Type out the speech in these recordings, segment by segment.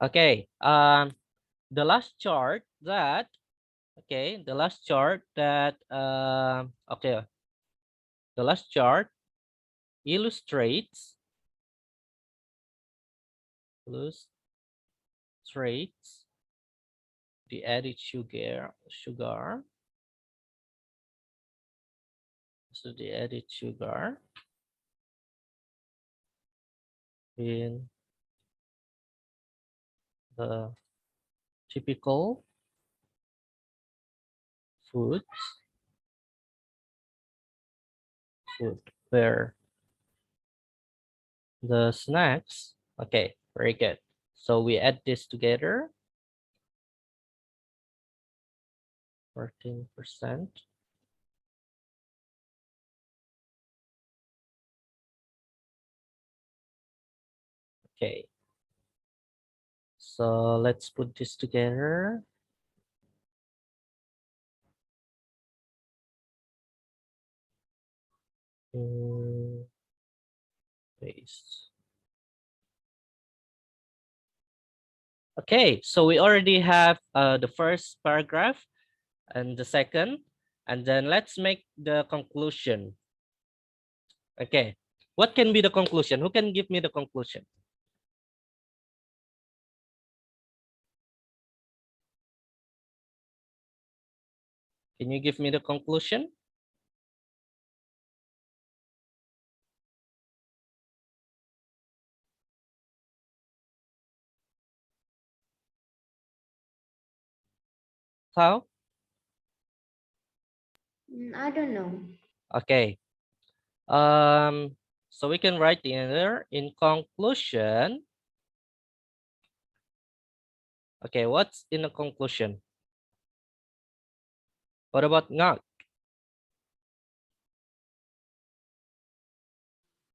Okay. The last chart that the last chart illustrates the added sugar. So the added sugar in the typical food where the snacks. Okay, very good. So we add this together. 14%. Okay. So let's put this together. Paste. Okay, so we already have the first paragraph and the second, and then let's make the conclusion. Okay, what can be the conclusion? Who can give me the conclusion? Can you give me the conclusion? How? I don't know. Okay. So we can write here in conclusion. Okay, what's in the conclusion? What about not?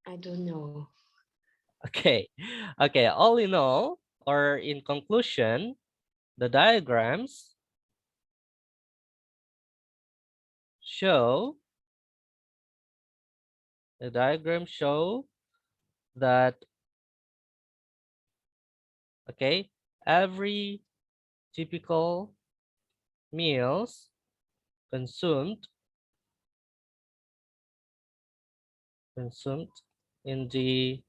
I don't know. Okay. Okay, all in all, or in conclusion, the diagrams show that okay, every typical meals consumed in the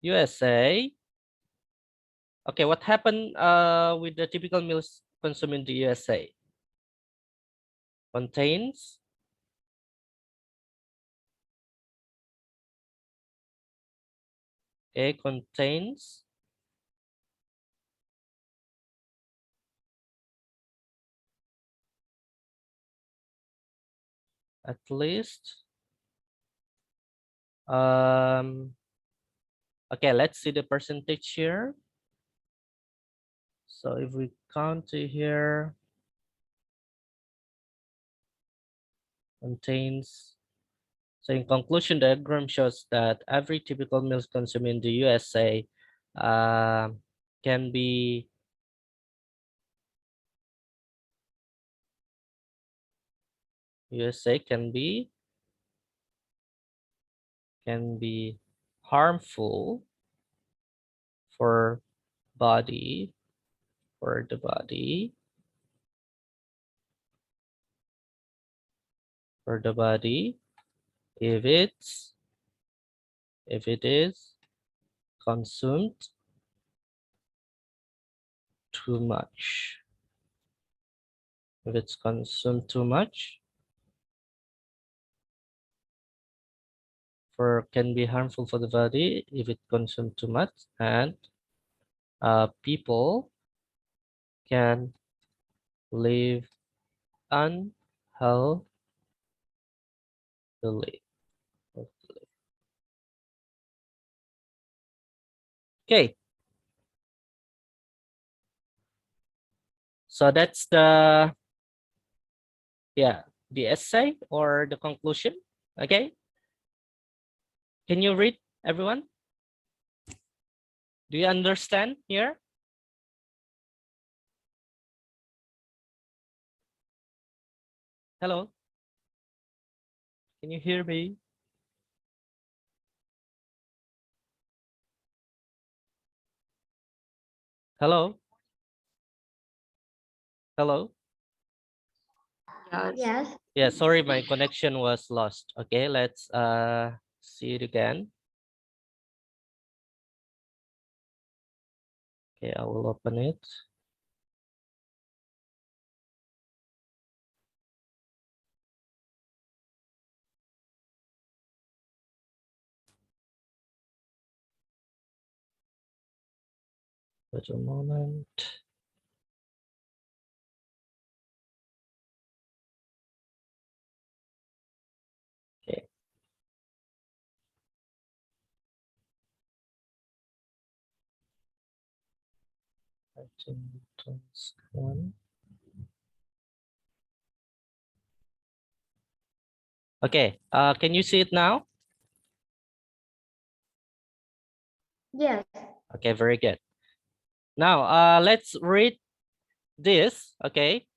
USA. Okay, what happened with the typical meals consumed in the USA? Contains contains at least okay, let's see the percentage here. So if we count it here, contains. So in conclusion, the diagram shows that every typical meal consumed in the USA can be can be harmful for body for the body if it is consumed too much. If it's consumed too much, can be harmful for the body if it consumed too much, and people can live unhealthily. Okay, so that's the the essay or the conclusion. Okay, can you read, everyone? Do you understand here? Hello, can you hear me? Hello? Hello? Yes. Yeah, sorry, my connection was lost. Okay, let's see it again. Okay, I will open it. Wait a moment. Okay. One. Okay, can you see it now? Yes. Okay, very good. Now, let's read this, okay?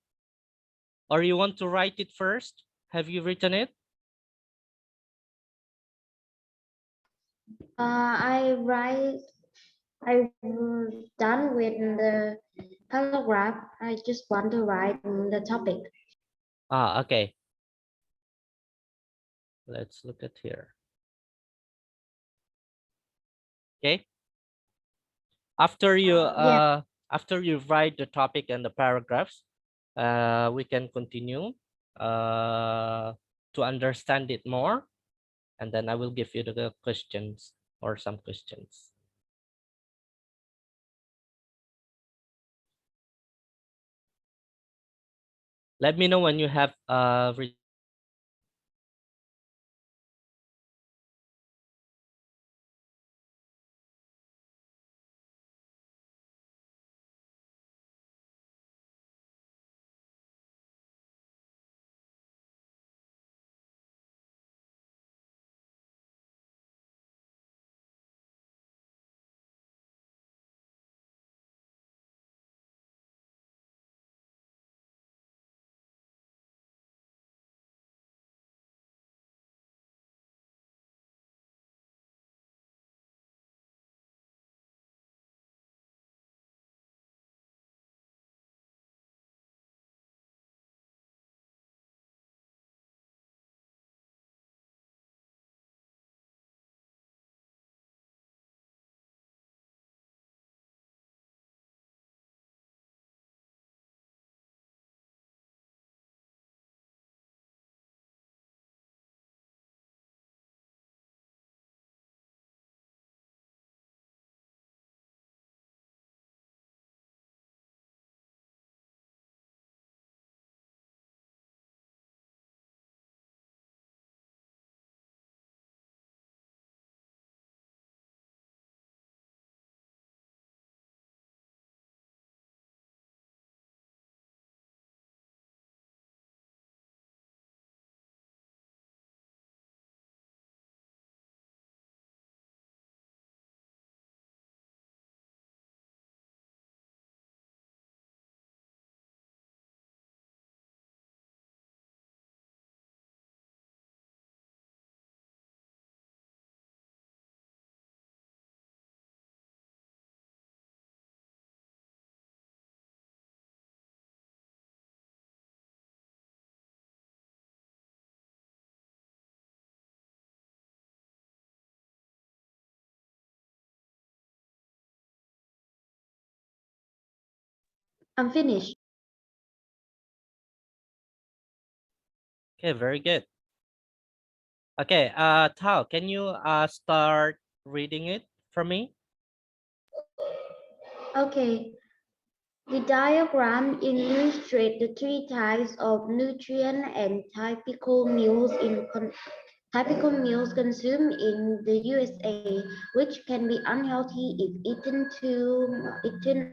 Or you want to write it first? Have you written it? I write. I'm done with the paragraph. I just want to write the topic. Ah, okay. Let's look at here. Okay. Yes. After you write the topic and the paragraphs, we can continue to understand it more, and then I will give you the questions or some questions. Let me know when you have I'm finished. okay, very good. Okay, Tao, can you start reading it for me? Okay. The diagram illustrates the three types of nutrient and typical meals consumed in the USA, which can be unhealthy if eaten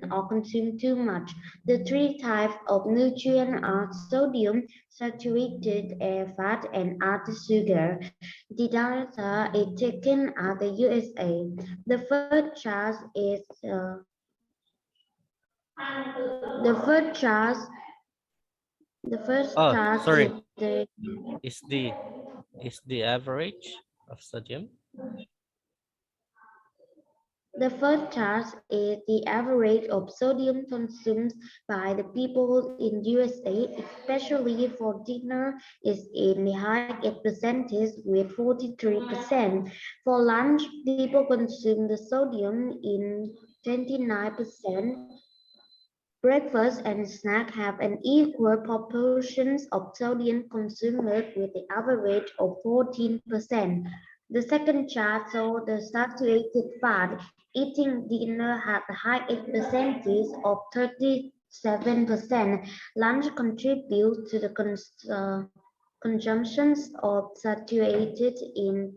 or consumed too much. The three types of nutrient are sodium, saturated fat, and added sugar. The data is taken at the USA. The first chart is the first chart. The first Oh, chart is sorry. the Is the average of sodium? The first chart is the average of sodium consumed by the people in USA, especially for dinner, is in the high 8 percentage with 43%. For lunch, people consume the sodium in 29%. Breakfast and snack have an equal proportions of sodium consumed with the average of 14%. The second chart shows the saturated fat. Eating dinner had a high percentage of 37%. Lunch contributes to the consumptions of saturated in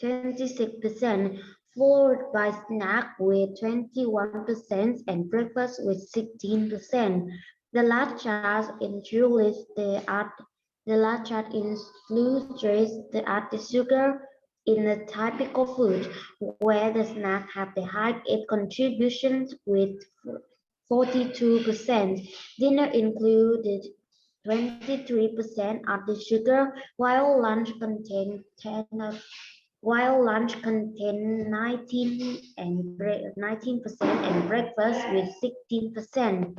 26%, followed by snack with 21% and breakfast with 16%. The last chart includes the added sugar in the typical food, where the snack have the highest contributions with 42%. Dinner included 23% added sugar, while lunch contained 19% and breakfast with 16%.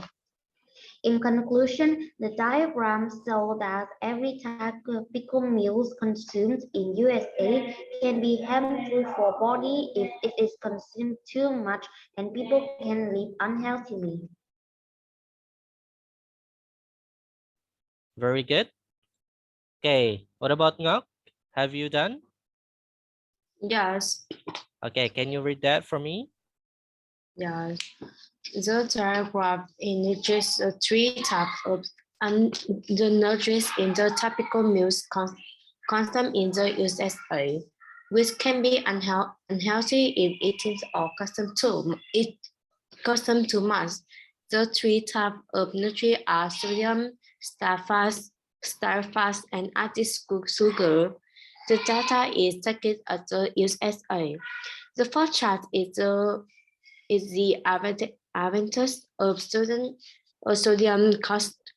In conclusion, the diagram shows that every typical meal consumed in USA can be harmful for body if it is consumed too much, and people can live unhealthily. Very good. Okay, what about Ngok? Have you done? Yes, Okay, can you read that for me? yes. The diagram indicates the three types of and the nutrients in the typical meals consumed in the USA, which can be unhealthy if eaten or consumed too much. The three types of nutrients are sodium, starfast, and added sugar. The data is taken at the USA. The first chart is the advantage of sodium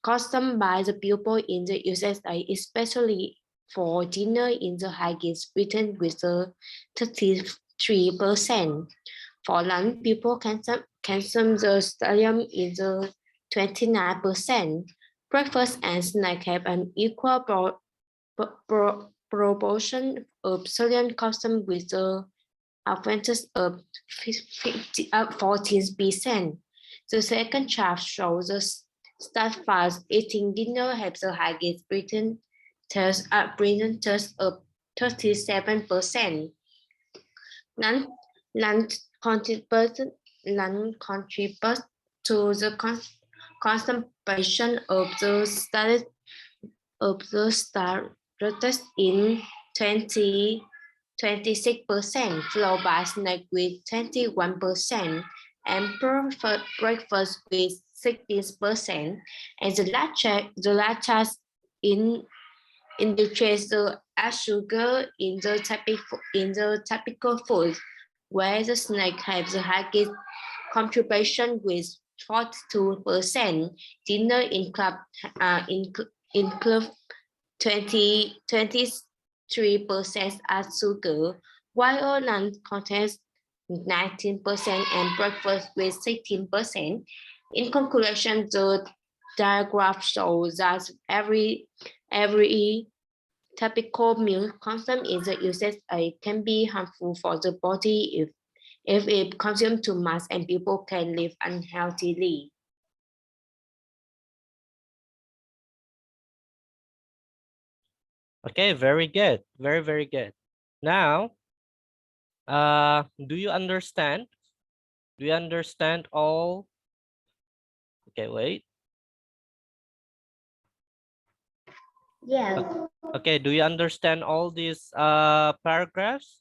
consumed by the people in the USA, especially for dinner in the highest Britain with a 33%. For lunch, people consume the sodium in the 29%. Breakfast and snack have an equal proportion of sodium consumed with the advantage of 14%. The second chart shows the start fast eating dinner has the highest Britain test of 37%. None, none contributes to the consumption of the starters in 26%, followed by snack with 21%, and breakfast with 16%. And the last in indicates the add sugar in the typical food, where the snack has the highest contribution with 42%. Dinner include 23% as sugar, while lunch contains 19% and breakfast with 16%. In conclusion, the diagram shows that every typical meal consumed in the USA can be harmful for the body if it consumed too much, and people can live unhealthily. Okay, very good. Very, very good. Now, do you understand? Do you understand all? Okay, wait. Yes, Okay, do you understand all these paragraphs?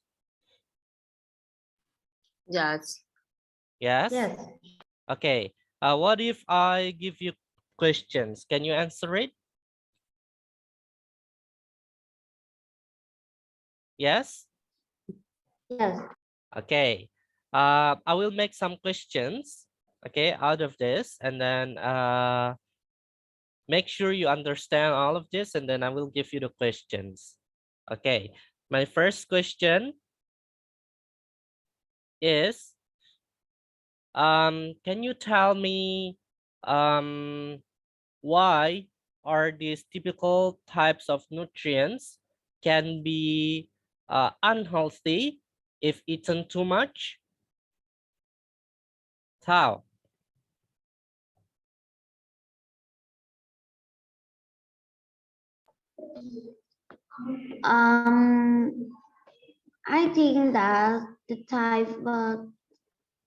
Yes. Yes? yes, Okay. What if I give you questions? Can you answer it? Yes? yes. Okay. I will make some questions, okay, out of this, and then make sure you understand all of this, and then I will give you the questions. Okay. My first question is, Can you tell me why are these typical types of nutrients can be unhealthy if eaten too much? How? I think that the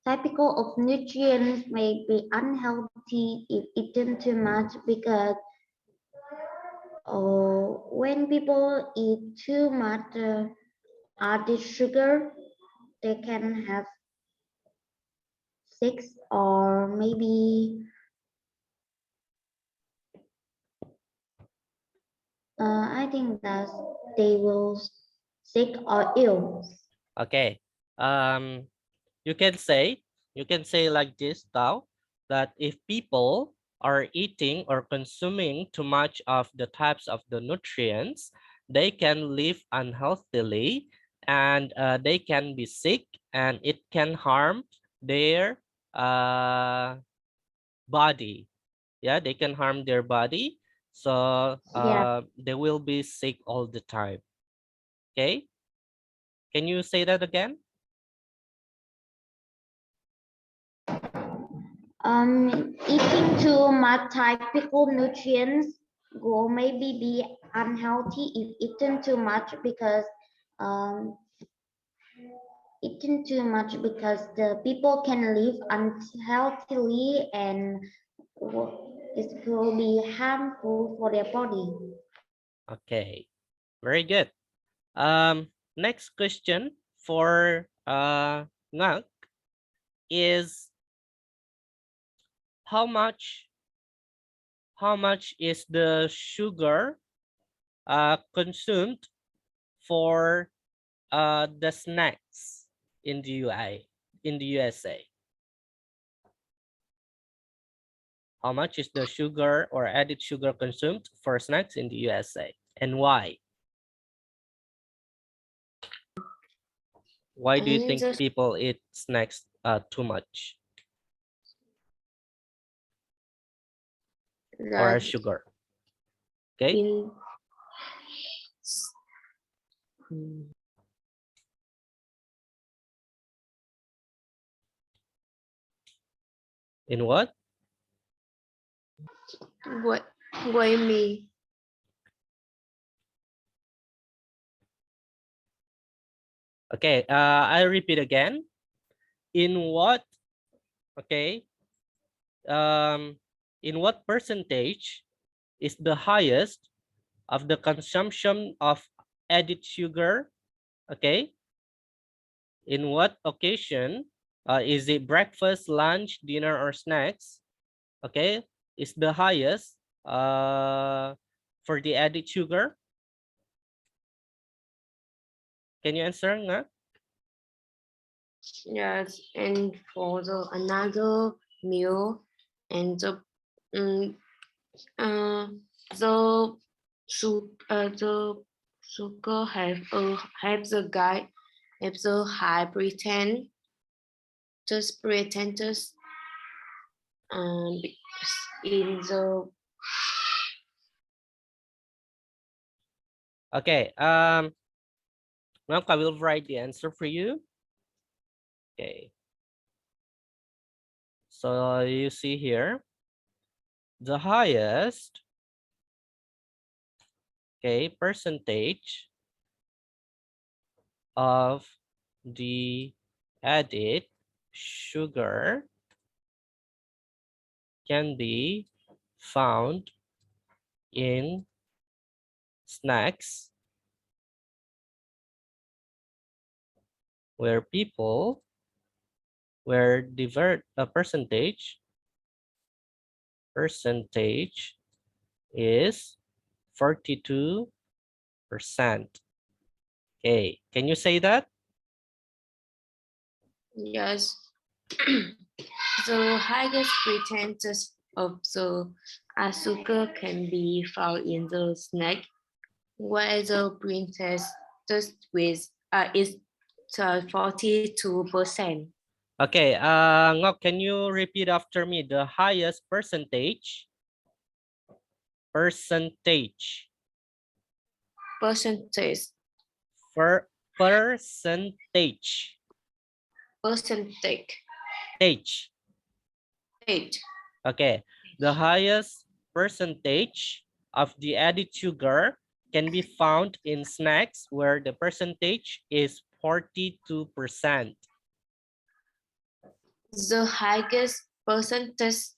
typical of nutrients may be unhealthy if eaten too much because when people eat too much added sugar, they can have sick or maybe I think that they will sick or ill. Okay. Um, you can say like this now, that if people are eating or consuming too much of the types of the nutrients, they can live unhealthily, and they can be sick, and it can harm their uh, body. Yeah, they can harm their body, so Yeah. they will be sick all the time. Okay, can you say that again? Eating too much typical nutrients will maybe be unhealthy if eaten too much because um, eaten too much because the people can live unhealthily and it will be harmful for their body. Okay, very good. Next question for Ngak is how much is the sugar consumed for the snacks in the USA? How much is the sugar or added sugar consumed for snacks in the USA, and why? Why do you And think the, people eat snacks too much or that sugar? Okay, in Hmm, in what? what what you mean? Okay, I repeat again. In what? Okay, um, in what percentage is the highest of the consumption of added sugar? Okay, in what occasion is it breakfast, lunch, dinner, or snacks? Okay, is the highest for the added sugar? Can you answer nga? Yes, and for the another meal and um, uh, the the sugar have the guy have the high pretenders in the Okay, now I will write the answer for you. Okay, so you see here, the highest, okay, percentage of the added sugar can be found in snacks where people where divert a percentage is 42%. Okay, can you say that? yes. The highest percentage of the sugar can be found in the snack, where the percentage with is 42%. Okay, Ngok, can you repeat after me? The highest percentage. Percentage. Percentage. Percentage. Percentage. Age. Age. Okay, the highest percentage of the added sugar can be found in snacks where the percentage is 42%. The highest percentage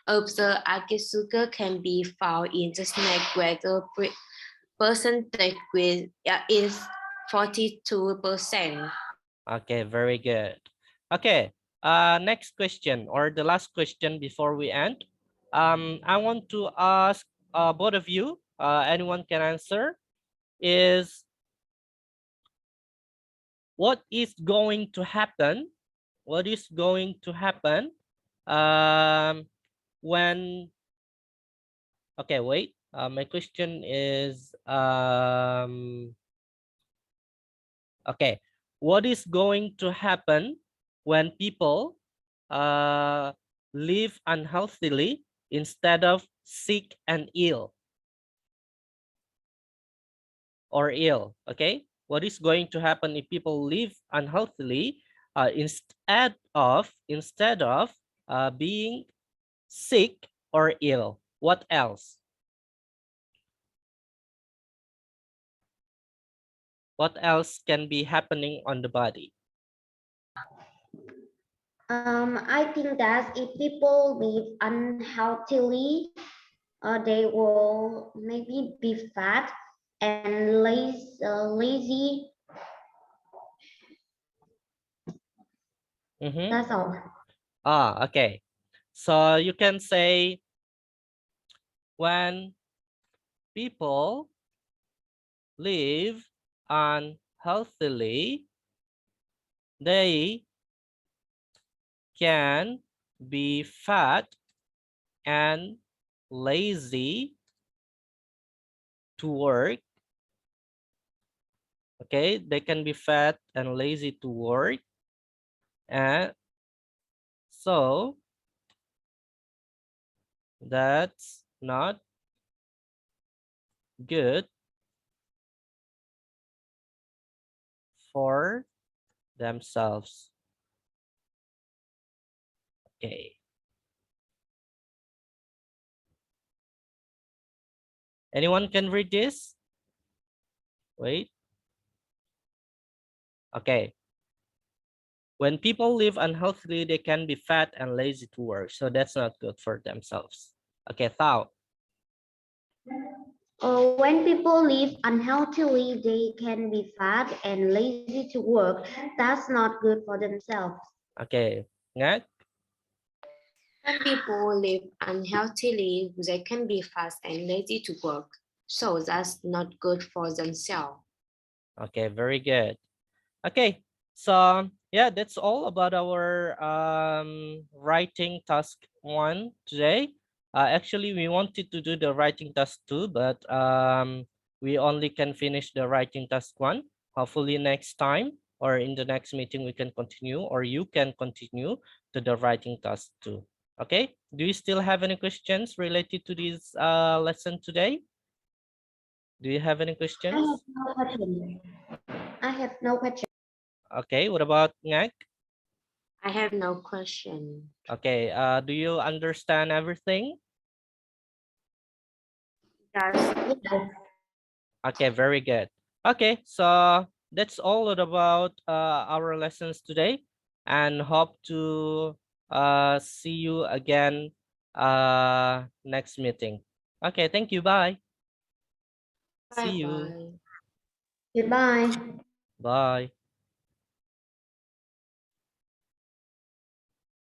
of the added sugar can be found in the snack where the percentage is 42%. Okay, very good. Okay, next question or the last question before we end. I want to ask both of you, anyone can answer, is what is going to happen? What is going to happen when, okay, wait, my question is, okay, what is going to happen when people live unhealthily instead of sick and ill or ill? Okay, what is going to happen if people live unhealthily instead of being sick or ill? What else? What else can be happening on the body? I think that if people live unhealthily, they will maybe be fat and lazy. Mm-hmm. That's all. Okay. So you can say when people live unhealthily, they can be fat and lazy to work. Okay, they can be fat and lazy to work. And so that's not good for themselves. Okay. Anyone can read this? Wait. Okay. When people live unhealthily, they can be fat and lazy to work. So that's not good for themselves. Okay, Thao. When people live unhealthily, they can be fat and lazy to work. That's not good for themselves. Okay, Ngat. When people live unhealthily, they can be fast and lazy to work. So that's not good for themselves. Okay, very good. Okay, so yeah, that's all about our writing task 1 today. Actually, we wanted to do the writing task 2, but we only can finish the writing task 1. Hopefully next time or in the next meeting we can continue, or you can continue to the writing task 2. Okay, do you still have any questions related to this lesson today? Do you have any I questions? have no question. I have no question. Okay, what about Ngak? I have no question. Okay, do you understand everything? Yes. Yes. Okay, very good. Okay, so that's all about our lessons today, and hope to see you again next meeting. Okay, thank you. Bye. Bye See you. bye. Goodbye. Bye.